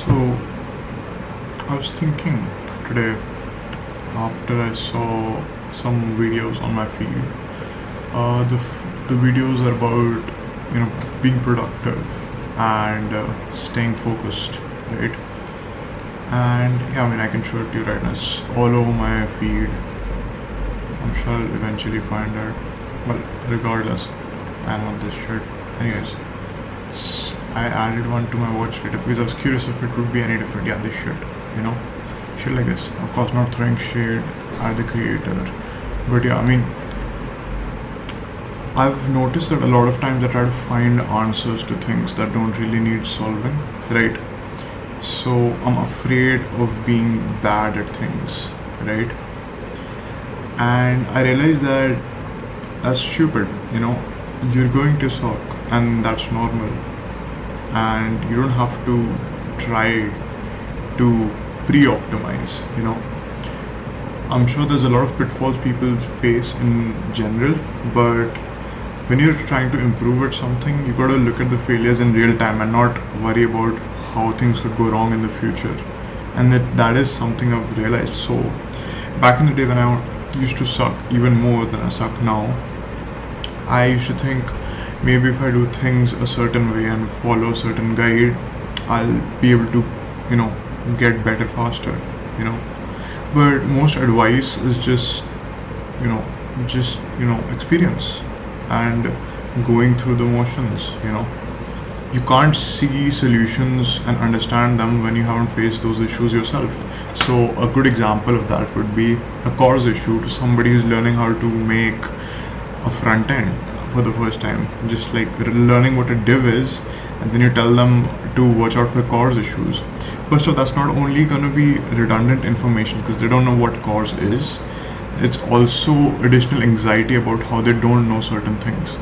So, I was thinking today after I saw some videos on my feed. The videos are about being productive and staying focused, right? And yeah, I mean I can show it to you right now. It's all over my feed. I'm sure I'll eventually find it. Well, regardless, I love this shit. Anyways, I added one to my watch later because I was curious if it would be any different. Yeah, this shit, you know, shit like this. Of course, not throwing shade at the creator, but yeah, I mean, I've noticed that a lot of times I try to find answers to things that don't really need solving, right? So I'm afraid of being bad at things, right? And I realize that that's stupid, you're going to suck, and that's normal. And you don't have to try to pre optimize, I'm sure there's a lot of pitfalls people face in general, but when you're trying to improve at something, you gotta look at the failures in real time and not worry about how things could go wrong in the future. And that is something I've realized. So, back in the day when I used to suck even more than I suck now, I used to think maybe if I do things a certain way and follow a certain guide, I'll be able to, you know, get better faster, you know. But most advice is you know, experience and going through the motions, You can't see solutions and understand them when you haven't faced those issues yourself. So, a good example of that would be a course issue to somebody who's learning how to make a front end for the first time, just like learning what a div is, and then you tell them to watch out for CORS issues. First of all, that's not only going to be redundant information because they don't know what CORS is, it's also additional anxiety about how they don't know certain things,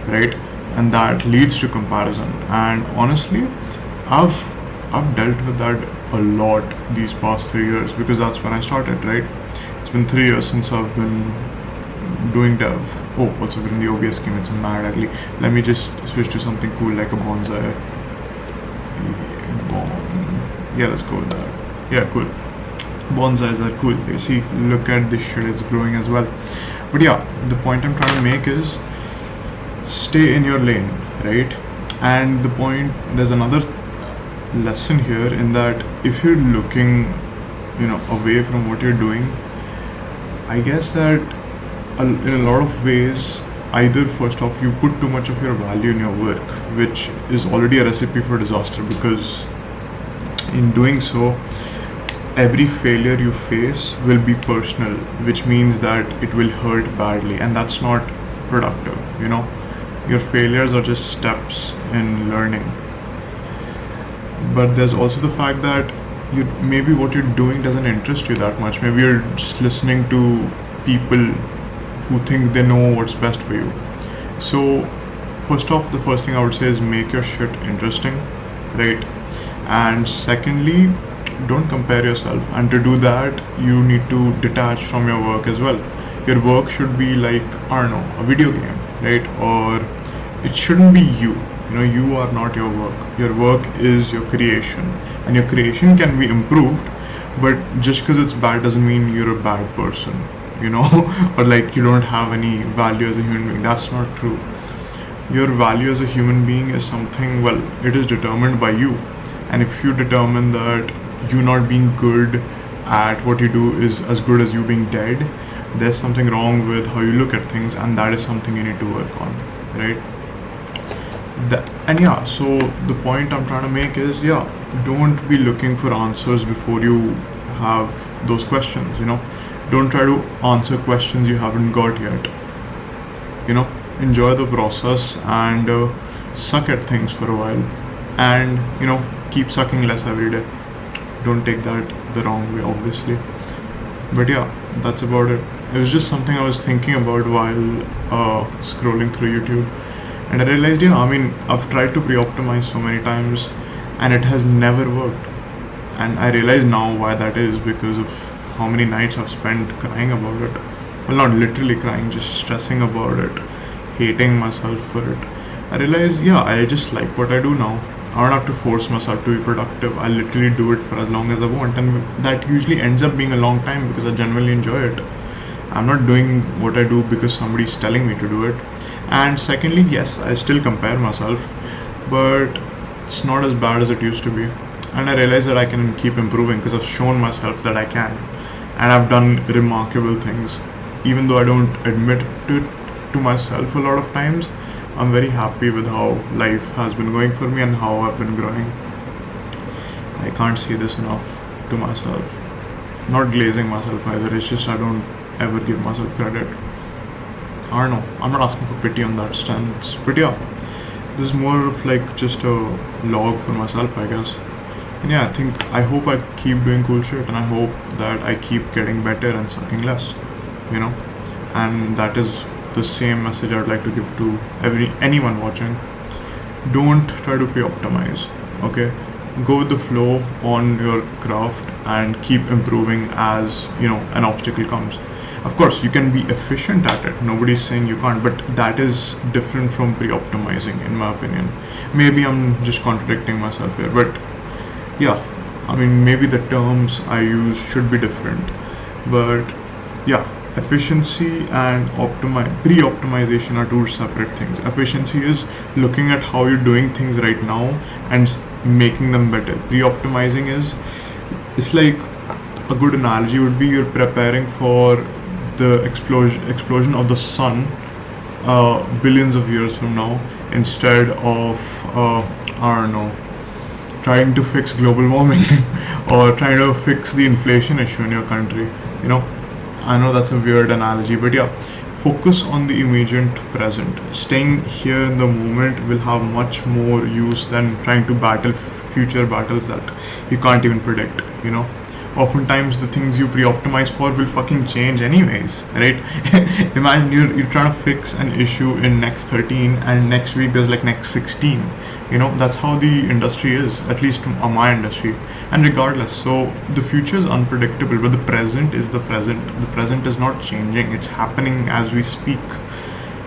right? And that leads to comparison. And honestly, I've dealt with that a lot these past 3 years because that's when I started, right? It's been 3 years since I've been doing dev. Oh, also in the OBS game, it's mad ugly. Let me just switch to something cool like a bonsai. Yeah, let's go with that. Yeah, cool. Bonsais are cool. You see, look at this shit, it's growing as well. But yeah, the point I'm trying to make is stay in your lane, right? And there's another lesson here in that if you're looking, away from what you're doing, I guess that in a lot of ways, either first off, you put too much of your value in your work, which is already a recipe for disaster because in doing so, every failure you face will be personal, which means that it will hurt badly, and that's not productive, Your failures are just steps in learning. But there's also the fact that maybe what you're doing doesn't interest you that much. Maybe you're just listening to people who think they know what's best for you. So, first off, the first thing I would say is make your shit interesting, right? And secondly, don't compare yourself, and to do that you need to detach from your work as well. Your work should be like, I don't know, a video game, right? Or it shouldn't be you are not your work is your creation, and your creation can be improved, but just because it's bad doesn't mean you're a bad person, or like you don't have any value as a human being. That's not true. Your value as a human being is something, well, it is determined by you. And if you determine that you not being good at what you do is as good as you being dead, there's something wrong with how you look at things, and that is something you need to work on, right? So the point I'm trying to make is, don't be looking for answers before you have those questions, Don't try to answer questions you haven't got yet, Enjoy the process and suck at things for a while, and, keep sucking less every day. Don't take that the wrong way, obviously. But yeah, that's about it. It was just something I was thinking about while scrolling through YouTube. And I realized, I've tried to pre-optimize so many times and it has never worked. And I realize now why that is, because of how many nights I've spent crying about it. Well, not literally crying, just stressing about it, hating myself for it. I realize, I just like what I do now. I don't have to force myself to be productive. I literally do it for as long as I want, and that usually ends up being a long time because I genuinely enjoy it. I'm not doing what I do because somebody's telling me to do it. And secondly, yes, I still compare myself, but it's not as bad as it used to be. And I realize that I can keep improving because I've shown myself that I can. And I've done remarkable things. Even though I don't admit it to myself a lot of times, I'm very happy with how life has been going for me and how I've been growing. I can't say this enough to myself. Not glazing myself either, it's just I don't ever give myself credit. I don't know, I'm not asking for pity on that stance. But yeah, this is more of like just a log for myself, I guess. And yeah, I hope I keep doing cool shit, and I hope that I keep getting better and sucking less, you know? And that is the same message I'd like to give to anyone watching. Don't try to pre-optimize, okay? Go with the flow on your craft and keep improving as, an obstacle comes. Of course, you can be efficient at it. Nobody's saying you can't, but that is different from pre-optimizing, in my opinion. Maybe I'm just contradicting myself here, but yeah, I mean, maybe the terms I use should be different. But yeah, efficiency and pre-optimization are two separate things. Efficiency is looking at how you're doing things right now and making them better. Pre-optimizing it's like, a good analogy would be you're preparing for the explosion of the sun billions of years from now, instead of I don't know, trying to fix global warming or trying to fix the inflation issue in your country. I know that's a weird analogy, but yeah, focus on the immediate present. Staying here in the moment will have much more use than trying to battle future battles that you can't even predict. Oftentimes the things you pre-optimize for will fucking change anyways, right? Imagine you're trying to fix an issue in next 13 and next week there's like next 16. That's how the industry is, at least my industry. And regardless, so the future is unpredictable, but the present is the present. The present is not changing, it's happening as we speak.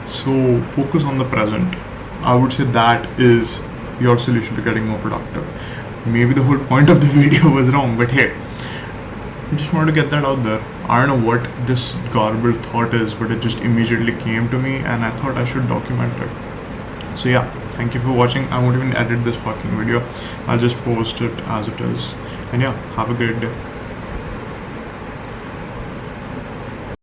So focus on the present. I would say that is your solution to getting more productive. Maybe the whole point of the video was wrong, but hey, I just wanted to get that out there. I don't know what this garbled thought is, but it just immediately came to me and I thought I should document it. So yeah, thank you for watching. I won't even edit this fucking video. I'll just post it as it is. And yeah, have a great day.